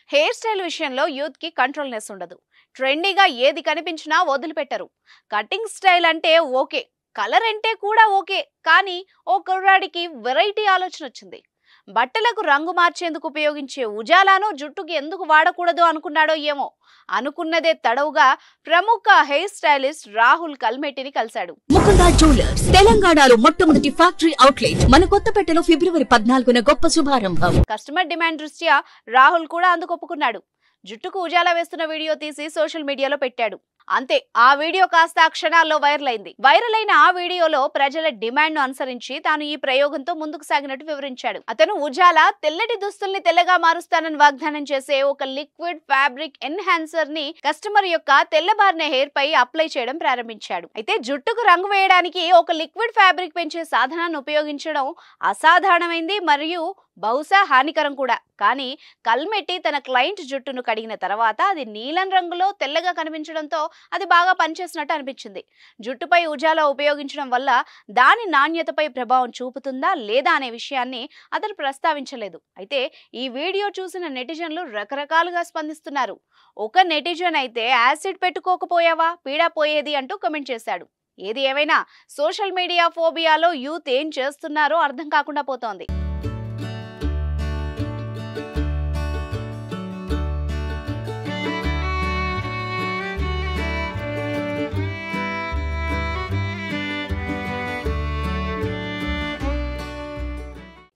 Hair style విషయంలో youth కి కంట్రోల్నెస్ ఉండదు. ట్రెండీగా ఏది కనిపించినా వదిలిపెట్టరు. కటింగ్ స్టైల్ అంటే ఓకే, కలర్ అంటే కూడా ఓకే, కానీ ఓ కుర్రాడికి వెరైటీ ఆలోచన వచ్చింది. బట్టలకు రంగు మార్చేందుకు ఉపయోగించే ఉజాలాను జుట్టుకి ఎందుకు వాడకూడదు అనుకున్నాడో ఏమో. అనుకున్నదే తడవుగా ప్రముఖ హెయిర్ స్టైలిస్ట్ రాహుల్ కల్మెట్టిని కలిశాడు. ముకుంద జ్యువెలర్స్ తెలంగాణలో మొట్టమొదటి ఫ్యాక్టరీ అవుట్లెట్ మన కొత్తపేటలో ఫిబ్రవరి 14న గొప్ప శుభారంభం. కస్టమర్ డిమాండ్ దృష్ట్యా రాహుల్ కూడా అందుకు ఒప్పుకున్నాడు. జుట్టుకు ఉజాలా వేస్తున్న వీడియో తీసి సోషల్ మీడియాలో పెట్టాడు. అంతే, ఆ వీడియో కాస్త క్షణాల్లో వైరల్ అయింది. వైరల్ అయిన ఆ వీడియోలో ప్రజల డిమాండ్ ను అనుసరించి తాను ఈ ప్రయోగంతో ముందుకు సాగినట్టు వివరించాడు. అతను ఉజాలా తెల్లటి దుస్తుల్ని తెల్లగా మారుస్తానని వాగ్దానం చేసే ఒక లిక్విడ్ ఫ్యాబ్రిక్ ఎన్హాన్సర్ ని కస్టమర్ యొక్క తెల్లబారిన హెయిర్ పై అప్లై చేయడం ప్రారంభించాడు. అయితే జుట్టుకు రంగు వేయడానికి ఒక లిక్విడ్ ఫ్యాబ్రిక్ పెంచే సాధనాన్ని ఉపయోగించడం అసాధారణమైంది మరియు బహుశా హానికరం కూడా. కానీ కల్మెట్టి తన క్లయింట్ జుట్టును కడిగిన తర్వాత అది నీలం రంగులో తెల్లగా కనిపించడంతో అది బాగా పనిచేసినట్టు అనిపించింది. జుట్టుపై ఉజాలా ఉపయోగించడం వల్ల దాని నాణ్యతపై ప్రభావం చూపుతుందా లేదా అనే విషయాన్ని అతను ప్రస్తావించలేదు. అయితే ఈ వీడియో చూసిన నెటిజన్లు రకరకాలుగా స్పందిస్తున్నారు. ఒక నెటిజన్ అయితే యాసిడ్ పెట్టుకోకపోయావా పీడా పోయేది అంటూ కామెంట్ చేశాడు. ఏది ఏమైనా సోషల్ మీడియా ఫోబియాలో యూత్ ఏం చేస్తున్నారో అర్థం కాకుండా పోతోంది.